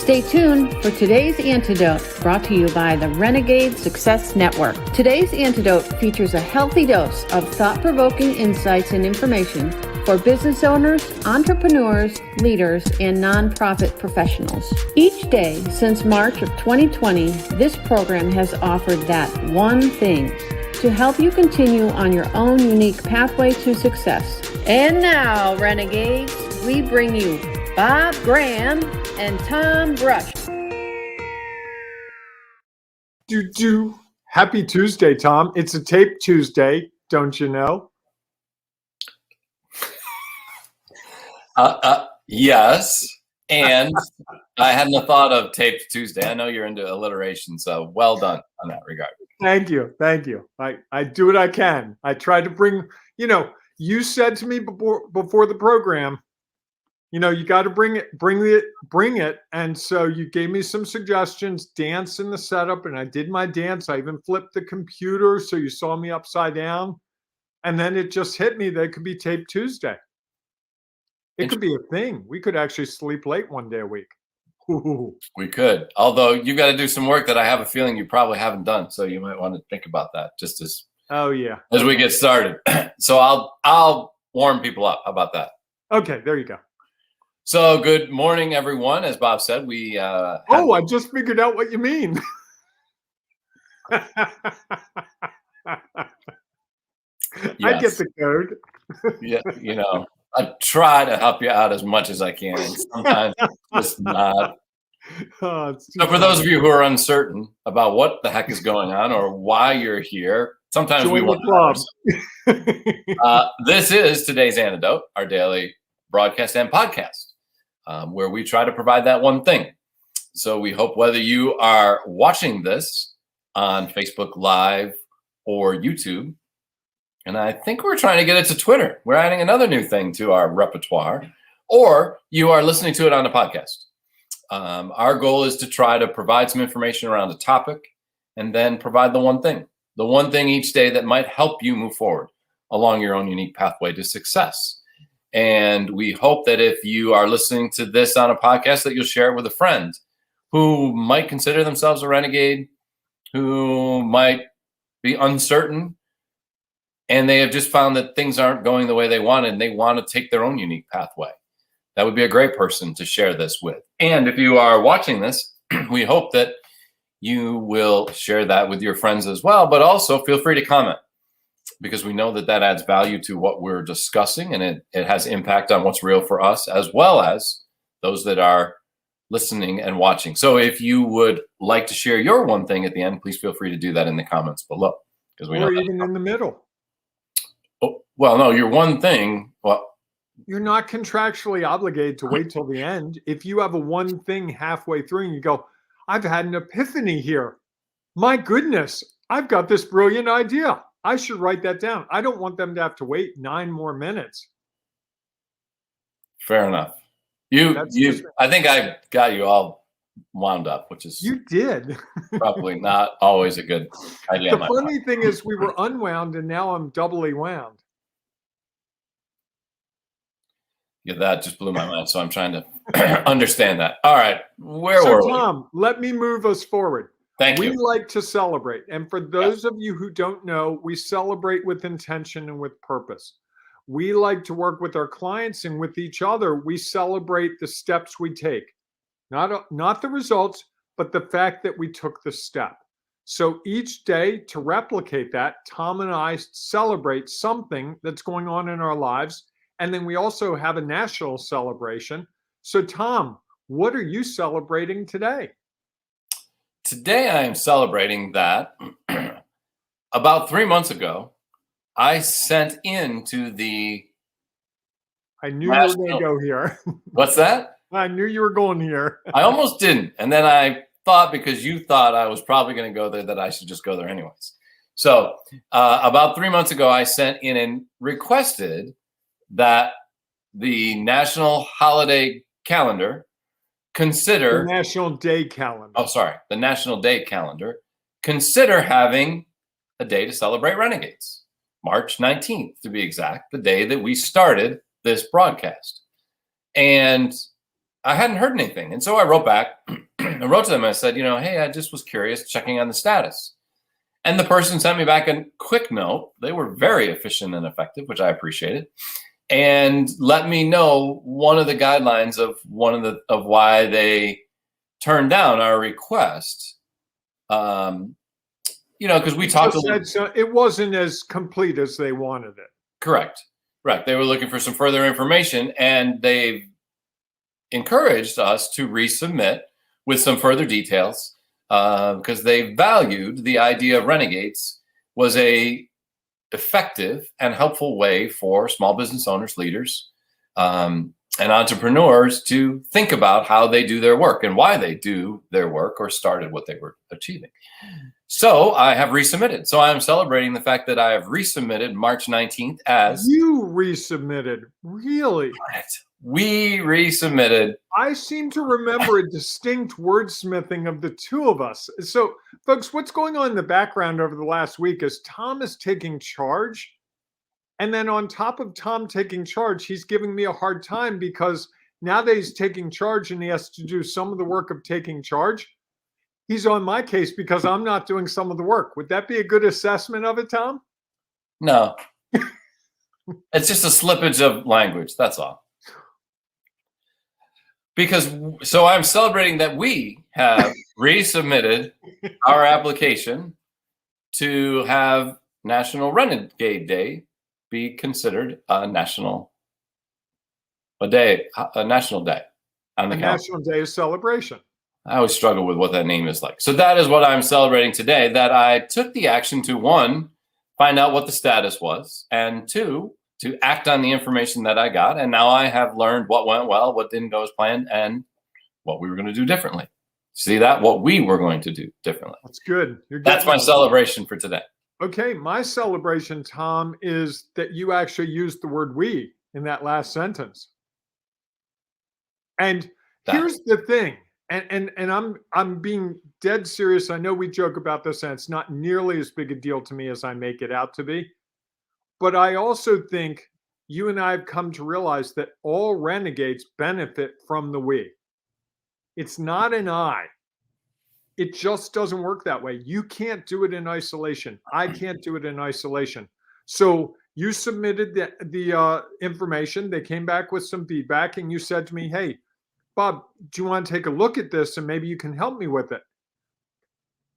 Stay tuned for today's Antidote, brought to you by the Renegade Success Network. Today's Antidote features a healthy dose of thought-provoking insights and information for business owners, entrepreneurs, leaders, and nonprofit professionals. Each day since March of 2020, this program has offered that one thing to help you continue on your own unique pathway to success. And now, Renegades, we bring you Bob Graham and Tom Brush. Happy Tuesday, Tom. It's a tape Tuesday, don't you know? Yes. And I hadn't thought of taped Tuesday. I know you're into alliteration, so well done on that regard. Thank you. I do what I can. I try to bring, you said to me before the program, you got to bring it. And so you gave me some suggestions, dance in the setup, and I did my dance. I even flipped the computer so you saw me upside down. And then it just hit me that it could be Tape Tuesday. It could be a thing. We could actually sleep late one day a week. Ooh. We could, although you got to do some work that I have a feeling you probably haven't done. So you might want to think about that just as we get started. So I'll warm people up. How about that? Okay, there you go. So good morning, everyone. As Bob said, we I just figured out what you mean. Yes. I get the code. Yeah, I try to help you out as much as I can, and sometimes just not. So for those of you who are uncertain about what the heck is going on or why you're here, sometimes we want to. This is today's Antidote, our daily broadcast and podcast, where we try to provide that one thing. So we hope whether you are watching this on Facebook Live or YouTube, and I think we're trying to get it to Twitter. We're adding another new thing to our repertoire, or you are listening to it on the podcast. Our goal is to try to provide some information around a topic and then provide the one thing each day that might help you move forward along your own unique pathway to success. And we hope that if you are listening to this on a podcast, that you'll share it with a friend who might consider themselves a renegade, who might be uncertain, and they have just found that things aren't going the way they wanted, and they want to take their own unique pathway. That would be a great person to share this with. And if you are watching this, we hope that you will share that with your friends as well, but also feel free to comment, because we know that that adds value to what we're discussing, and it has impact on what's real for us, as well as those that are listening and watching. So if you would like to share your one thing at the end, please feel free to do that in the comments below. Or even in the middle. Oh, well, no, your one thing, you're not contractually obligated to wait till the end. If you have a one thing halfway through and you go, I've had an epiphany here. My goodness, I've got this brilliant idea. I should write that down. I don't want them to have to wait 9 more minutes. Fair enough. I think I got you all wound up, which is you did probably not always a good idea. The funny thing is we were unwound and now I'm doubly wound. Yeah, that just blew my mind. So I'm trying to understand that. All right. Where were we? Tom, let me move us forward. Thank you. We like to celebrate. And for those of you who don't know, we celebrate with intention and with purpose. We like to work with our clients and with each other. We celebrate the steps we take. Not the results, but the fact that we took the step. So each day, to replicate that, Tom and I celebrate something that's going on in our lives. And then we also have a national celebration. So Tom, what are you celebrating today? Today I am celebrating that about 3 months ago, I sent in to the I knew you were going to go here. What's that? I knew you were going here. I almost didn't. And then I thought, because you thought I was probably going to go there, that I should just go there anyways. So about 3 months ago, I sent in and requested that the national holiday calendar consider the National Day calendar. Oh, sorry. The National Day calendar consider having a day to celebrate Renegades. March 19th, to be exact, the day that we started this broadcast. And I hadn't heard anything. And so I wrote back and wrote to them. And I said, hey, I just was curious, checking on the status. And the person sent me back a quick note. They were very efficient and effective, which I appreciated, and let me know one of the guidelines of why they turned down our request. Because we talked. It wasn't as complete as they wanted it. Correct. Right. They were looking for some further information, and they encouraged us to resubmit with some further details. Because they valued the idea of Renegades was a effective and helpful way for small business owners, leaders, and entrepreneurs to think about how they do their work and why they do their work or started what they were achieving. So I have resubmitted. So I'm celebrating the fact that I have resubmitted March 19th as... You resubmitted? Really? We resubmitted. I seem to remember a distinct wordsmithing of the two of us. So, folks, what's going on in the background over the last week is Tom is taking charge. And then on top of Tom taking charge, he's giving me a hard time because now that he's taking charge and he has to do some of the work of taking charge, he's on my case because I'm not doing some of the work. Would that be a good assessment of it, Tom? No. It's just a slippage of language. That's all. So I'm celebrating that we have resubmitted our application to have National Renegade Day be considered a national day on the calendar. National Day of celebration. I always struggle with what that name is like. So that is what I'm celebrating today, that I took the action to, one, find out what the status was, and two, to act on the information that I got. And now I have learned what went well, what didn't go as planned, and what we were going to do differently. See that? What we were going to do differently. That's good. That's my celebration for today. Okay. My celebration, Tom, is that you actually used the word we in that last sentence. And here's the thing. And I'm being dead serious. I know we joke about this, and it's not nearly as big a deal to me as I make it out to be. But I also think you and I have come to realize that all renegades benefit from the we. It's not an I. It just doesn't work that way. You can't do it in isolation. I can't do it in isolation. So you submitted the information. They came back with some feedback, and you said to me, hey, Bob, do you want to take a look at this and maybe you can help me with it?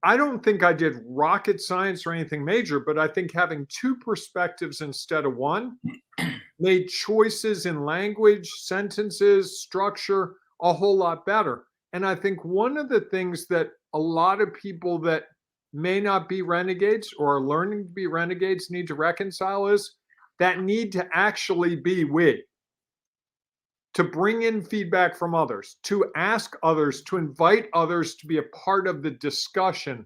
I don't think I did rocket science or anything major, but I think having two perspectives instead of one made choices in language, sentences, structure a whole lot better. And I think one of the things that a lot of people that may not be renegades or are learning to be renegades need to reconcile is that need to actually be we. To bring in feedback from others, to ask others, to invite others to be a part of the discussion,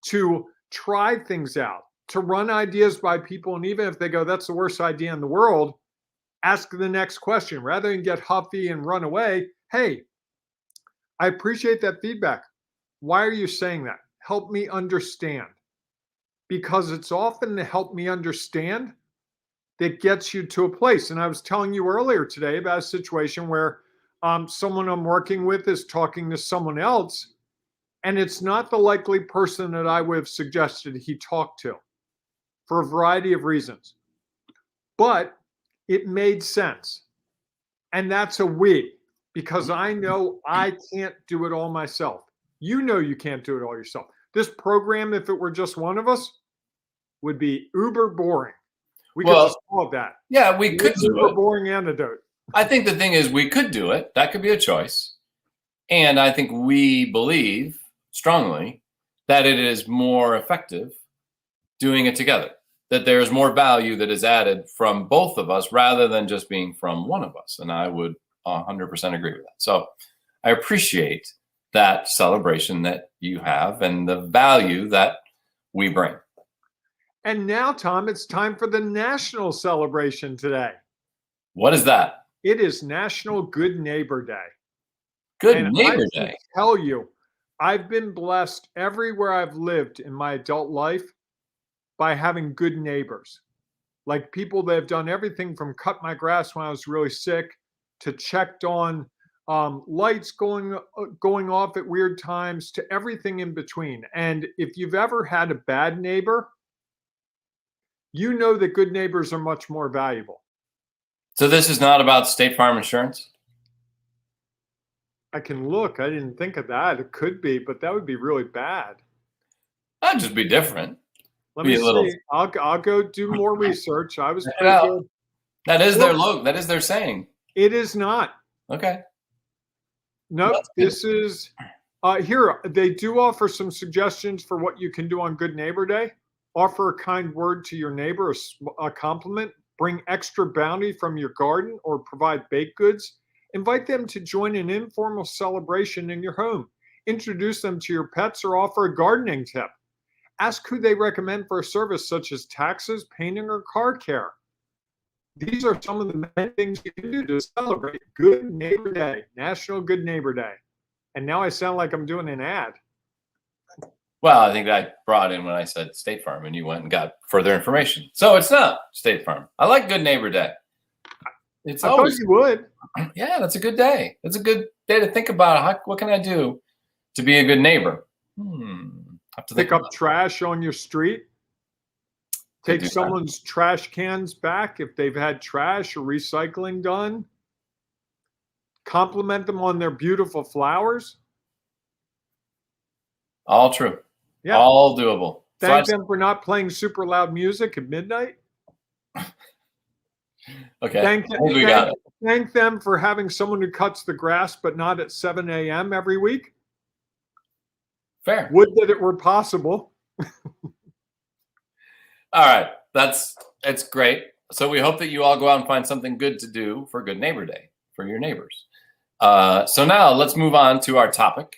to try things out, to run ideas by people. And even if they go, that's the worst idea in the world, ask the next question rather than get huffy and run away. Hey, I appreciate that feedback. Why are you saying that? Help me understand. Because it's often the help me understand that gets you to a place. And I was telling you earlier today about a situation where someone I'm working with is talking to someone else, and it's not the likely person that I would have suggested he talk to for a variety of reasons. But it made sense. And that's a we, because I know I can't do it all myself. You know you can't do it all yourself. This program, if it were just one of us, would be uber boring. We could just call it that. Yeah, we could do it. Boring antidote. I think the thing is we could do it. That could be a choice. And I think we believe strongly that it is more effective doing it together, that there's more value that is added from both of us rather than just being from one of us. And I would 100% agree with that. So I appreciate that celebration that you have and the value that we bring. And now, Tom, it's time for the national celebration today. What is that? It is National Good Neighbor Day. Good Neighbor Day. I tell you, I've been blessed everywhere I've lived in my adult life by having good neighbors. Like people that have done everything from cut my grass when I was really sick to checked on lights going off at weird times, to everything in between. And if you've ever had a bad neighbor, you know that good neighbors are much more valuable. So this is not about State Farm insurance? I can look. I didn't think of that. It could be, but that would be really bad. That'd just be different. Let me see. I'll go do more research. I was pretty good. That is their logo. That is their saying. It is not. Okay. Nope. This is here. They do offer some suggestions for what you can do on Good Neighbor Day. Offer a kind word to your neighbor, a compliment. Bring extra bounty from your garden, or provide baked goods. Invite them to join an informal celebration in your home. Introduce them to your pets, or offer a gardening tip. Ask who they recommend for a service such as taxes, painting, or car care. These are some of the many things you can do to celebrate Good Neighbor Day, National Good Neighbor Day. And now I sound like I'm doing an ad. Well, I think I brought in when I said State Farm, and you went and got further information. So it's not State Farm. I like Good Neighbor Day. I thought you would. Yeah, that's a good day. That's a good day to think about what can I do to be a good neighbor. Have to pick up trash on your street. Take someone's trash cans back if they've had trash or recycling done. Compliment them on their beautiful flowers. All true. Yeah. All doable. Thank them for not playing super loud music at midnight. Okay. Thank them for having someone who cuts the grass, but not at 7 a.m. every week. Fair. Would that it were possible. All right. It's great. So we hope that you all go out and find something good to do for Good Neighbor Day for your neighbors. So now let's move on to our topic.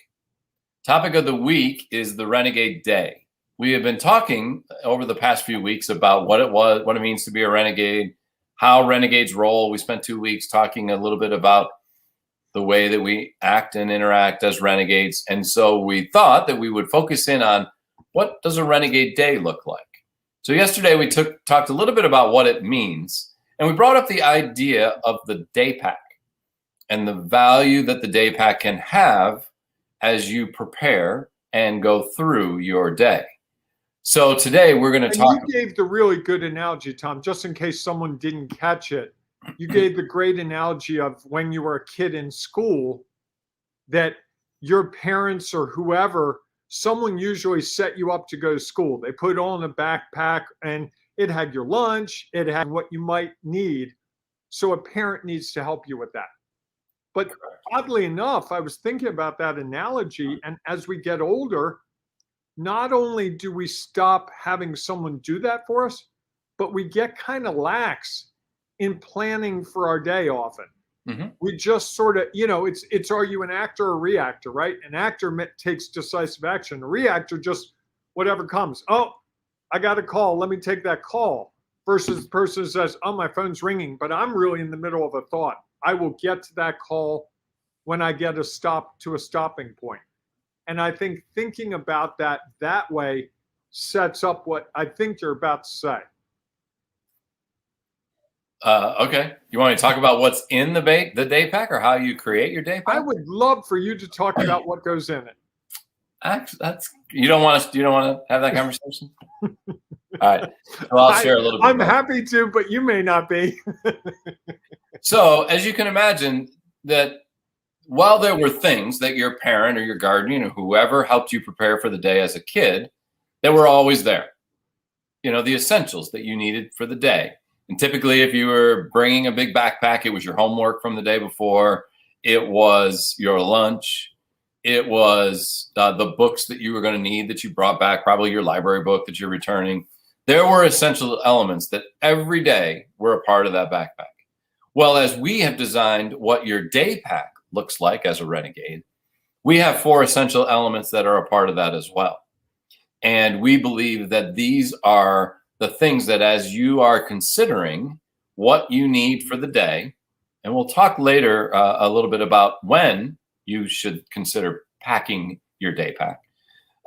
Topic of the week is the Renegade Day. We have been talking over the past few weeks about what it means to be a renegade, how renegades roll. We spent 2 weeks talking a little bit about the way that we act and interact as renegades. And so we thought that we would focus in on what does a Renegade Day look like? So yesterday we talked a little bit about what it means, and we brought up the idea of the Daypack and the value that the Daypack can have as you prepare and go through your day. So today we're going to talk. You gave the really good analogy, Tom, just in case someone didn't catch it. You gave the great analogy of when you were a kid in school, that your parents or whoever, someone usually set you up to go to school. They put on a backpack and it had your lunch, it had what you might need. So a parent needs to help you with that. But oddly enough, I was thinking about that analogy, and as we get older, not only do we stop having someone do that for us, but we get kind of lax in planning for our day often. Mm-hmm. We just sort of, it's are you an actor or reactor, right? An actor takes decisive action. A reactor just whatever comes. Oh, I got a call. Let me take that call. Versus the person says, oh, my phone's ringing, but I'm really in the middle of a thought. I will get to that call when I get a stopping point. And I think thinking about that way sets up what I think you're about to say. Okay. You want me to talk about what's in the Daypack, or how you create your Daypack? I would love for you to talk about what goes in it. Actually, you don't want to have that conversation? All right. Well, I'll share a little bit. I'm happy to, but you may not be. So, as you can imagine, that while there were things that your parent or your guardian or whoever helped you prepare for the day as a kid, that were always there. The essentials that you needed for the day. And typically, if you were bringing a big backpack, it was your homework from the day before. It was your lunch. It was the books that you were going to need that you brought back, probably your library book that you're returning. There were essential elements that every day were a part of that backpack. Well, as we have designed what your Daypack looks like as a renegade, we have 4 essential elements that are a part of that as well. And we believe that these are the things that, as you are considering what you need for the day, and we'll talk later a little bit about when you should consider packing your Daypack.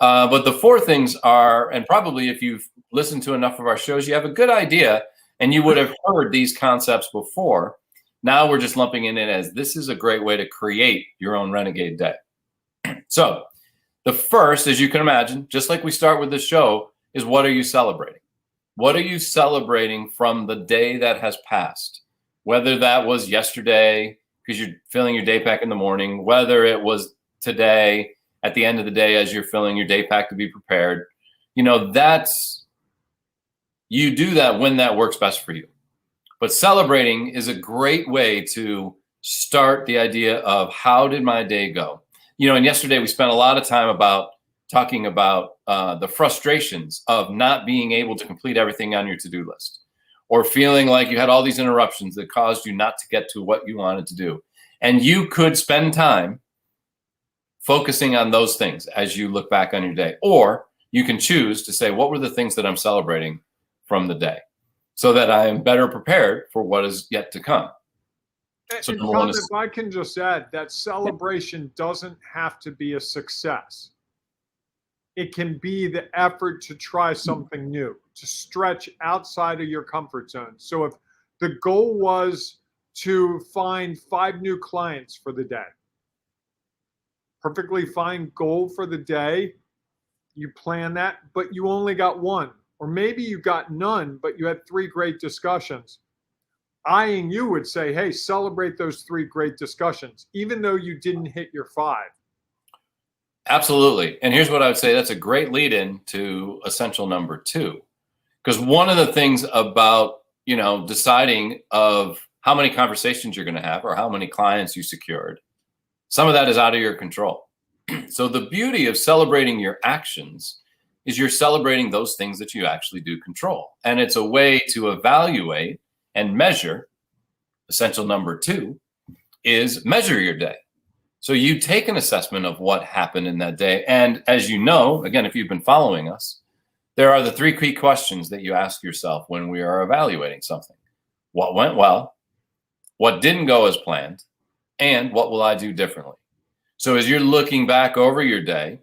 But the 4 things are, and probably if you've listened to enough of our shows, you have a good idea, and you would have heard these concepts before. Now we're just lumping it in as this is a great way to create your own Renegade day. So the first, as you can imagine, just like we start with the show, is what are you celebrating? What are you celebrating from the day that has passed? Whether that was yesterday, because you're filling your Daypack in the morning, whether it was today at the end of the day as you're filling your Daypack to be prepared, you do that when that works best for you. But celebrating is a great way to start the idea of how did my day go? And yesterday we spent a lot of time talking about the frustrations of not being able to complete everything on your to-do list, or feeling like you had all these interruptions that caused you not to get to what you wanted to do. And you could spend time focusing on those things as you look back on your day. Or you can choose to say, what were the things that I'm celebrating from the day so that I am better prepared for what is yet to come? So and Tom, if I can just add, that celebration doesn't have to be a success. It can be the effort to try something new, to stretch outside of your comfort zone. So if the goal was to find 5 new clients for the day, perfectly fine goal for the day, you plan that, but you only got 1, or maybe you got none, but you had 3 great discussions. Eyeing you would say, hey, celebrate those 3 great discussions, even though you didn't hit your 5. Absolutely. And here's what I would say. That's a great lead in to essential number 2. Because one of the things about, deciding of how many conversations you're going to have or how many clients you secured, some of that is out of your control. So the beauty of celebrating your actions is you're celebrating those things that you actually do control. And it's a way to evaluate and measure. Essential number 2 is measure your day. So you take an assessment of what happened in that day. And as you know, again, if you've been following us, there are the 3 key questions that you ask yourself when we are evaluating something. What went well? What didn't go as planned? And what will I do differently? So as you're looking back over your day,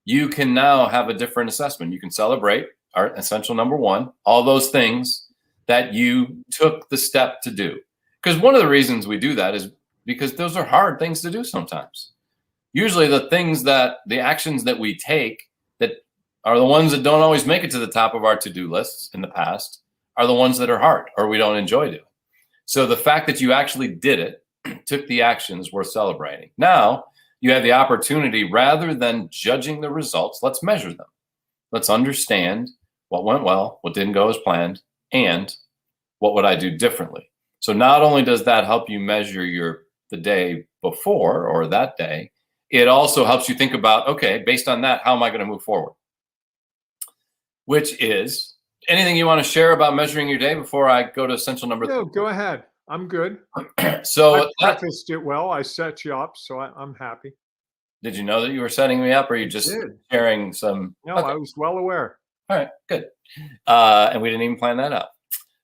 you can now have a different assessment. You can celebrate our essential number 1, all those things that you took the step to do. Because one of the reasons we do that is because those are hard things to do sometimes. Usually the actions that we take that are the ones that don't always make it to the top of our to-do lists in the past are the ones that are hard or we don't enjoy doing. So the fact that you actually did it, took the action, is worth celebrating. Now you have the opportunity, rather than judging the results, let's measure them. Let's understand what went well, what didn't go as planned, and what would I do differently? So not only does that help you measure the day before or that day, it also helps you think about, okay, based on that, how am I going to move forward? Which is, anything you want to share about measuring your day before I go to essential number 3? No, go ahead. I'm good. So I prefaced it well. I set you up, so I'm happy. Did you know that you were setting me up, or are you just sharing some? No, okay. I was well aware. All right, good. And we didn't even plan that out.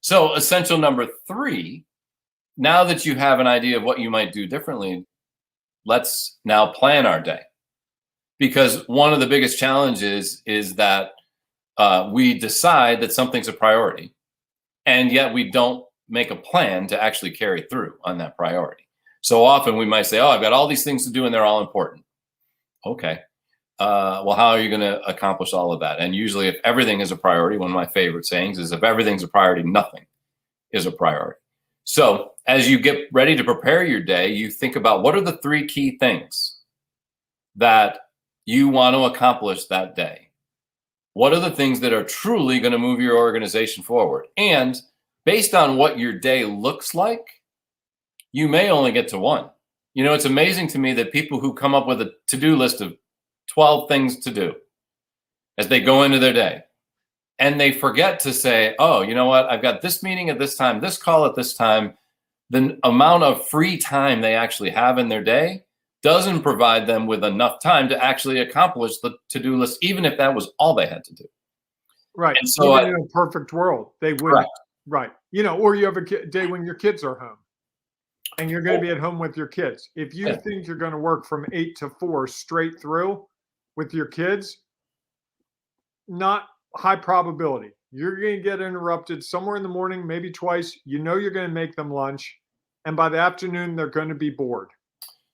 So essential number 3, now that you have an idea of what you might do differently, let's now plan our day. Because one of the biggest challenges is that we decide that something's a priority, and yet we don't make a plan to actually carry through on that priority. So often we might say, oh, I've got all these things to do and they're all important. Okay. Well, how are you going to accomplish all of that? And usually if everything is a priority, one of my favorite sayings is, if everything's a priority, nothing is a priority. So as you get ready to prepare your day, you think about, what are the 3 key things that you want to accomplish that day? What are the things that are truly going to move your organization forward? And based on what your day looks like, you may only get to 1. It's amazing to me that people who come up with a to-do list of 12 things to do as they go into their day, and they forget to say, oh, you know what? I've got this meeting at this time, this call at this time. The amount of free time they actually have in their day doesn't provide them with enough time to actually accomplish the to-do list, even if that was all they had to do. Right. And so even in a perfect world, they would. Correct. Right. Or you have a day when your kids are home and you're going to be at home with your kids. If you think you're going to work from 8 to 4 straight through with your kids, not high probability. You're going to get interrupted somewhere in the morning, maybe twice. You're going to make them lunch. and by the afternoon, they're going to be bored.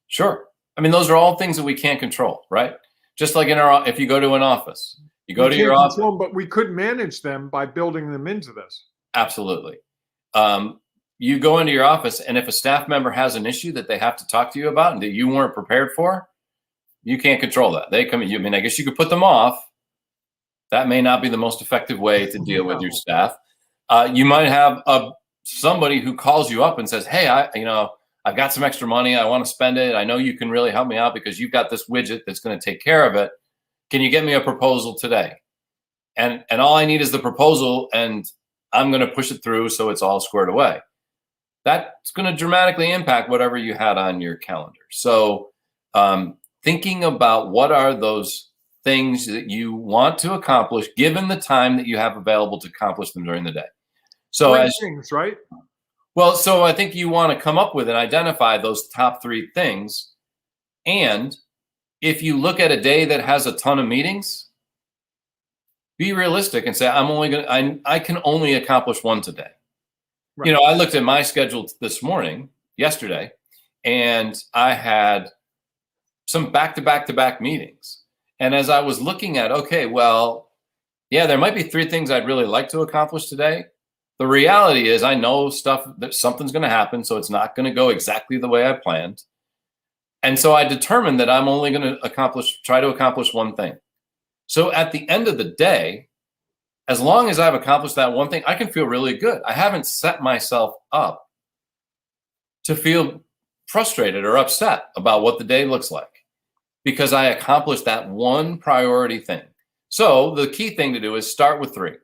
Sure. I mean, those are all things that we can't control, right? Just like if you go to an office, you go to your office. But we could manage them by building them into this. Absolutely. You go into your office, and if a staff member has an issue that they have to talk to you about and that you weren't prepared for, you can't control that. They come. I mean, I guess you could put them off. That may not be the most effective way to deal with your staff. You might have somebody who calls you up and says, "Hey, I've got some extra money. I want to spend it. I know you can really help me out because you've got this widget that's going to take care of it. Can you get me a proposal today?" And all I need is the proposal, and I'm going to push it through so it's all squared away. That's going to dramatically impact whatever you had on your calendar. So thinking about what are those things that you want to accomplish given the time that you have available to accomplish them during the day. So things, right? Well, so I think you want to come up with and identify those top 3 things. And if you look at a day that has a ton of meetings, be realistic and say, I can only accomplish one today. Right. I looked at my schedule yesterday, and I had some back-to-back meetings. And as I was looking at, okay, well, yeah, there might be 3 things I'd really like to accomplish today. The reality is I know that something's going to happen, so it's not going to go exactly the way I planned. And so I determined that I'm only going to try to accomplish one thing. So at the end of the day, as long as I've accomplished that one thing, I can feel really good. I haven't set myself up to feel frustrated or upset about what the day looks like because I accomplished that one priority thing. So the key thing to do is start with 3,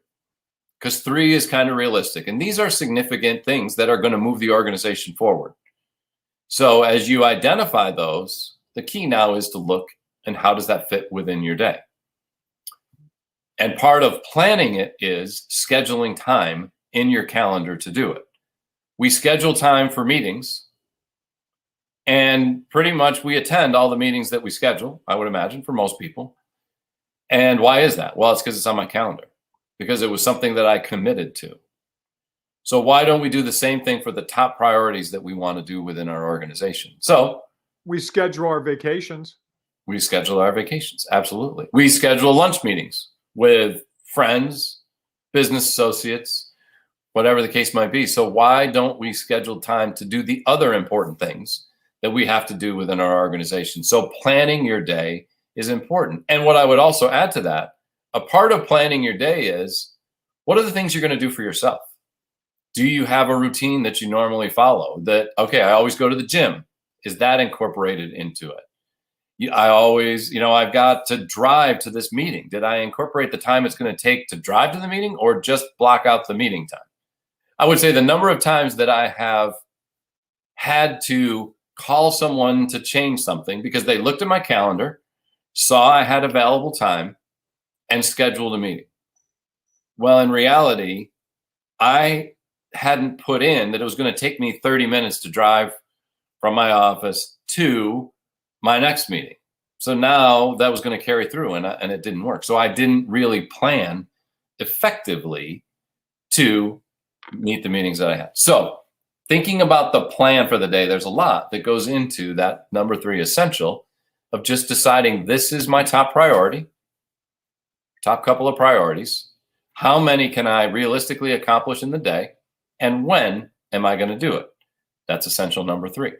because 3 is kind of realistic. And these are significant things that are going to move the organization forward. So as you identify those, the key now is to look and how does that fit within your day? And part of planning it is scheduling time in your calendar to do it. We schedule time for meetings, and pretty much we attend all the meetings that we schedule, I would imagine, for most people. And why is that? Well, it's because it's on my calendar, because it was something that I committed to. So why don't we do the same thing for the top priorities that we want to do within our organization? So we schedule our vacations. We schedule our vacations. Absolutely. We schedule lunch meetings with friends, business associates, whatever the case might be. So why don't we schedule time to do the other important things that we have to do within our organization? So planning your day is important. And what I would also add to that, a part of planning your day is, what are the things you're going to do for yourself? Do you have a routine that you normally follow? That, okay, I always go to the gym. Is that incorporated into it? I always, I've got to drive to this meeting. Did I incorporate the time it's going to take to drive to the meeting, or just block out the meeting time? I would say the number of times that I have had to call someone to change something because they looked at my calendar, saw I had available time, and scheduled a meeting. Well, in reality, I hadn't put in that it was going to take me 30 minutes to drive from my office to my next meeting. So now that was going to carry through, and it didn't work. So I didn't really plan effectively to meet the meetings that I had. So thinking about the plan for the day, there's a lot that goes into that number 3 essential of just deciding this is my top priority, top couple of priorities. How many can I realistically accomplish in the day? And when am I going to do it? That's essential number 3.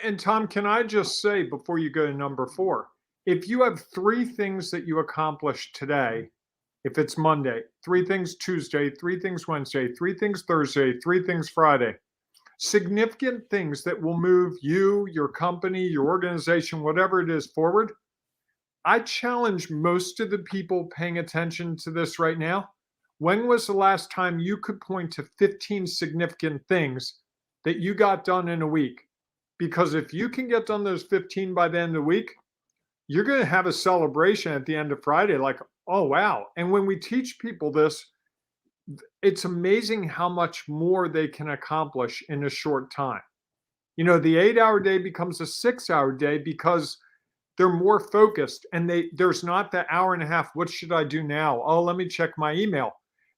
And Tom, can I just say before you go to number 4, if you have 3 things that you accomplish today, if it's Monday, 3 things Tuesday, 3 things Wednesday, 3 things Thursday, 3 things Friday, significant things that will move you, your company, your organization, whatever it is forward, I challenge most of the people paying attention to this right now. When was the last time you could point to 15 significant things that you got done in a week? Because if you can get done those 15 by the end of the week, you're going to have a celebration at the end of Friday, like, oh, wow. And when we teach people this, it's amazing how much more they can accomplish in a short time. The 8-hour day becomes a 6-hour day because they're more focused, and there's not the hour and a half. What should I do now? Oh, let me check my email.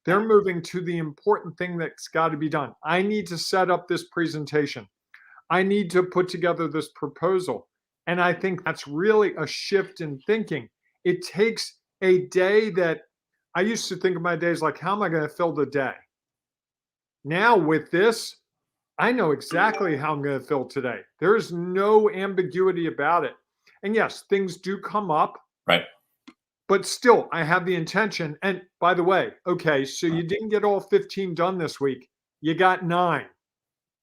They're moving to the important thing that's got to be done. I need to set up this presentation. I need to put together this proposal. And I think that's really a shift in thinking. It takes a day that I used to think of my days like, how am I going to fill the day? Now with this, I know exactly how I'm going to fill today. There is no ambiguity about it. And yes, things do come up. Right. But still, I have the intention. And by the way, okay, so you didn't get all 15 done this week. You got 9.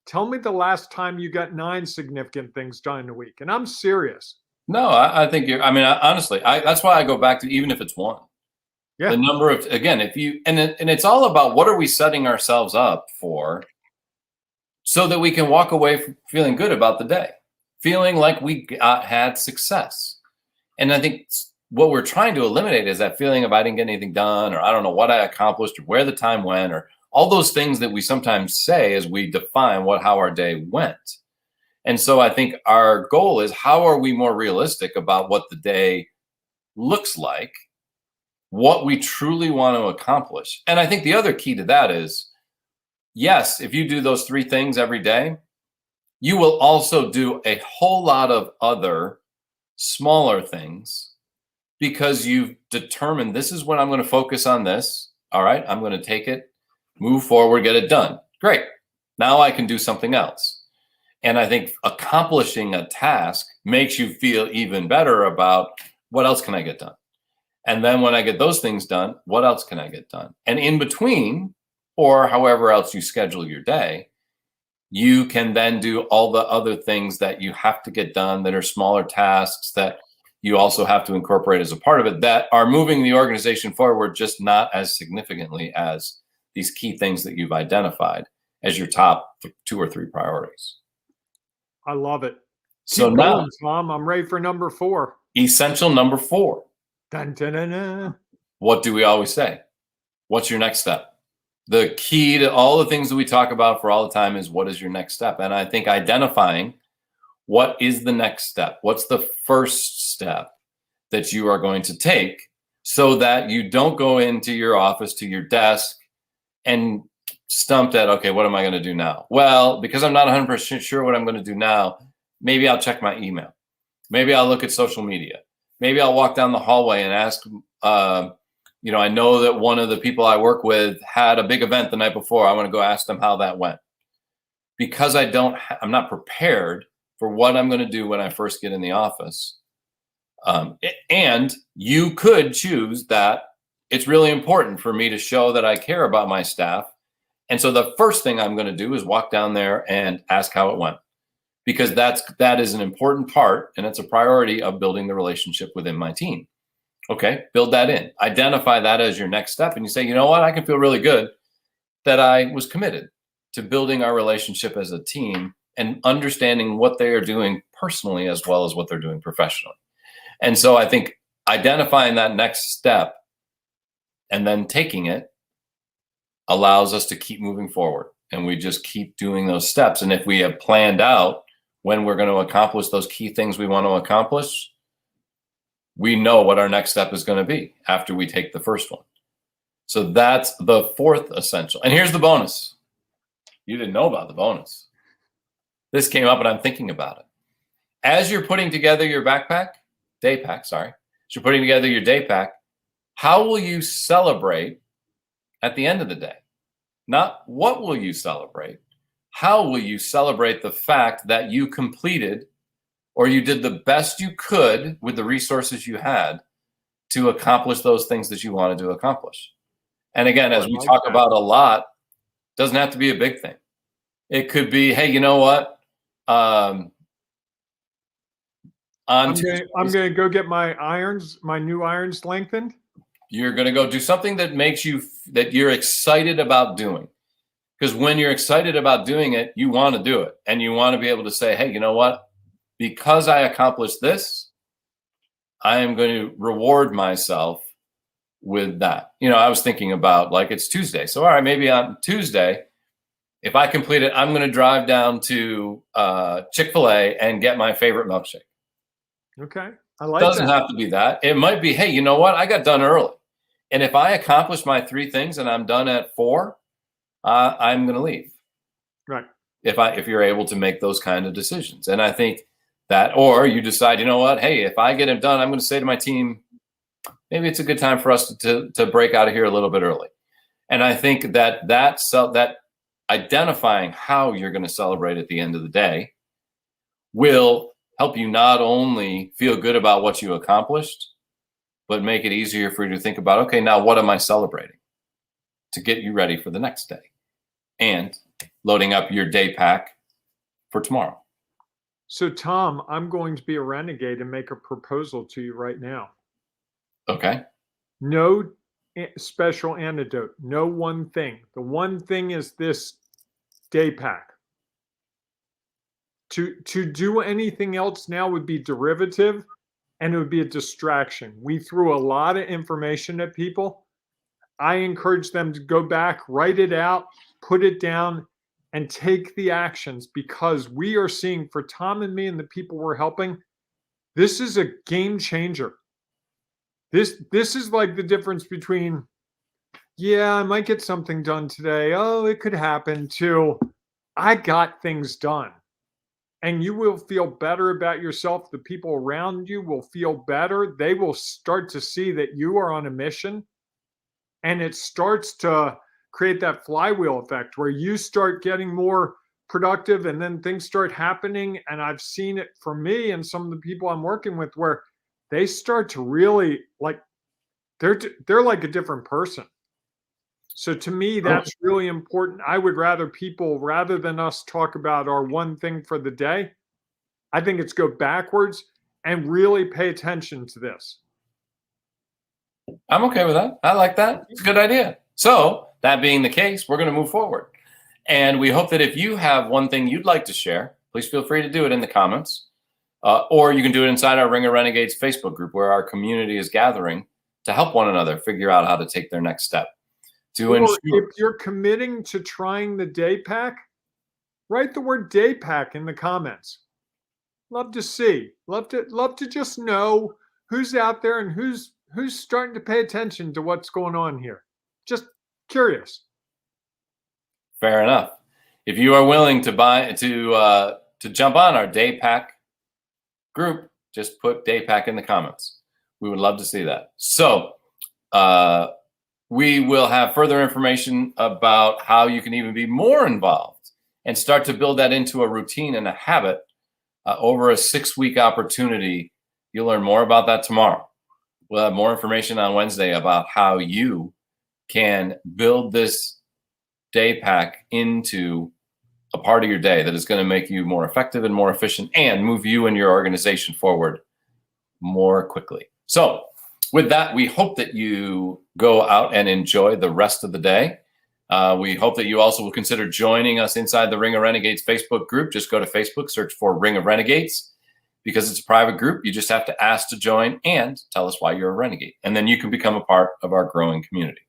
Tell me the last time you got 9 significant things done in a week. And I'm serious. No, I think honestly, that's why I go back to, even if it's 1. Yeah. The number of, again, if you, and it's all about what are we setting ourselves up for so that we can walk away from feeling good about the day, feeling like we had success. And I think what we're trying to eliminate is that feeling of I didn't get anything done, or I don't know what I accomplished, or where the time went, or all those things that we sometimes say as we define how our day went. And so I think our goal is, how are we more realistic about what the day looks like, what we truly want to accomplish? And I think the other key to that is, yes, if you do those 3 things every day, you will also do a whole lot of other smaller things, because you've determined this is when I'm going to focus on this. All right, I'm going to take it, move forward, get it done. Great. Now I can do something else. And I think accomplishing a task makes you feel even better about what else can I get done? And then when I get those things done, what else can I get done? And in between, or however else you schedule your day, you can then do all the other things that you have to get done that are smaller tasks that you also have to incorporate as a part of it, that are moving the organization forward, just not as significantly as these key things that you've identified as your top 2 or 3 priorities. I love it. So Keep now, going, Tom, I'm ready for number 4. essential number 4. Dun, dun, dun, dun. What do we always say? What's your next step? The key to all the things that we talk about for all the time is, what is your next step? And I think identifying what is the next step, what's the first step that you are going to take, so that you don't go into your office, to your desk, and stumped at, okay, what am I going to do now? Well, because I'm not 100% sure what I'm going to do now, maybe I'll check my email. Maybe I'll look at social media. Maybe I'll walk down the hallway and ask, I know that one of the people I work with had a big event the night before. I want to go ask them how that went. Because I'm not prepared for what I'm going to do when I first get in the office. And you could choose that it's really important for me to show that I care about my staff. And so the first thing I'm going to do is walk down there and ask how it went, because that is an important part, and it's a priority of building the relationship within my team. Okay, build that in. Identify that as your next step, and you say, you know what, I can feel really good that I was committed to building our relationship as a team and understanding what they are doing personally as well as what they're doing professionally. And so I think identifying that next step and then taking it allows us to keep moving forward, and we just keep doing those steps. And if we have planned out when we're going to accomplish those key things we want to accomplish, we know what our next step is going to be after we take the first one. So that's the 4th essential. And here's the bonus. You didn't know about the bonus. This came up and I'm thinking about it. As you're putting together your Daypack, as you're putting together your Daypack, how will you celebrate at the end of the day? Not what will you celebrate? How will you celebrate the fact that you completed, or you did the best you could with the resources you had to accomplish those things that you wanted to accomplish? And again, as we talk about a lot, doesn't have to be a big thing. It could be, hey, you know what? I'm going to go get my new irons lengthened. You're going to go do something that that you're excited about doing. Because when you're excited about doing it, you want to do it. And you want to be able to say, hey, you know what? Because I accomplished this, I am going to reward myself with that. I was thinking about, like, it's Tuesday. So, all right, maybe on Tuesday, if I complete it, I'm going to drive down to Chick-fil-A and get my favorite milkshake. Okay. I like that. Doesn't have to be that. It might be, hey, you know what? I got done early. And if I accomplish my 3 things and I'm done at 4, I'm going to leave. Right. if you're able to make those kind of decisions. And I think that, or you decide, you know what, hey, if I get it done, I'm going to say to my team, maybe it's a good time for us to break out of here a little bit early. And I think that identifying how you're going to celebrate at the end of the day will help you not only feel good about what you accomplished, but make it easier for you to think about, okay, now what am I celebrating to get you ready for the next day, and loading up your day pack for tomorrow. So, Tom, I'm going to be a renegade and make a proposal to you right now. Okay. No special antidote. No one thing. The one thing is this day pack. To do anything else now would be derivative, and it would be a distraction. We threw a lot of information at people. I encourage them to go back, write it out, put it down, and take the actions, because we are seeing, for Tom and me and the people we're helping, this is a game changer. This is like the difference between, yeah, I might get something done today. Oh, it could happen, to I got things done. And you will feel better about yourself. The people around you will feel better. They will start to see that you are on a mission. And it starts to create that flywheel effect where you start getting more productive, and then things start happening. And I've seen it for me and some of the people I'm working with, where they start to really, like, they're like a different person. So to me, that's really important. I would rather people, rather than us talk about our one thing for the day, I think it's go backwards and really pay attention to this. I'm okay with that. I like that. It's a good idea. So that being the case, we're going to move forward. And we hope that if you have one thing you'd like to share, please feel free to do it in the comments. Or you can do it inside our Ring of Renegades Facebook group, where our community is gathering to help one another figure out how to take their next step. If you're committing to trying the day pack, write the word day pack in the comments. Love to see. Love to just know who's out there and who's starting to pay attention to what's going on here. Just curious. Fair enough. If you are willing to jump on our day pack group, just put day pack in the comments. We would love to see that. So we will have further information about how you can even be more involved and start to build that into a routine and a habit over a 6-week opportunity. You'll learn more about that tomorrow. We'll have more information on Wednesday about how you can build this day pack into a part of your day that is going to make you more effective and more efficient, and move you and your organization forward more quickly. So with that, we hope that you go out and enjoy the rest of the day. We hope that you also will consider joining us inside the Ring of Renegades Facebook group. Just go to Facebook, search for Ring of Renegades. Because it's a private group, you just have to ask to join and tell us why you're a renegade. And then you can become a part of our growing community.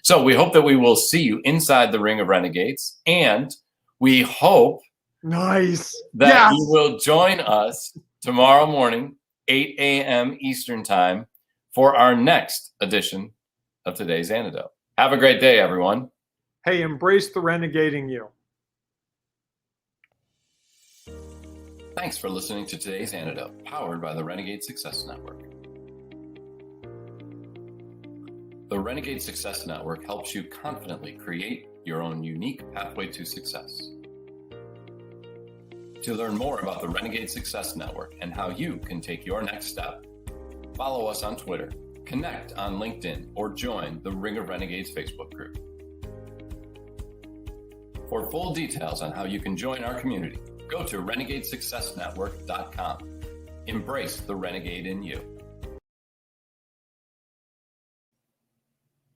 So we hope that we will see you inside the Ring of Renegades. And we hope that you will join us tomorrow morning, 8 a.m. Eastern Time, for our next edition of Today's Antidote. Have a great day, everyone. Hey, embrace the renegading you. Thanks for listening to Today's Antidote, powered by the Renegade Success Network. The Renegade Success Network helps you confidently create your own unique pathway to success. To learn more about the Renegade Success Network and how you can take your next step, follow us on Twitter, connect on LinkedIn, or join the Ring of Renegades Facebook group. For full details on how you can join our community, go to renegadesuccessnetwork.com. Embrace the renegade in you.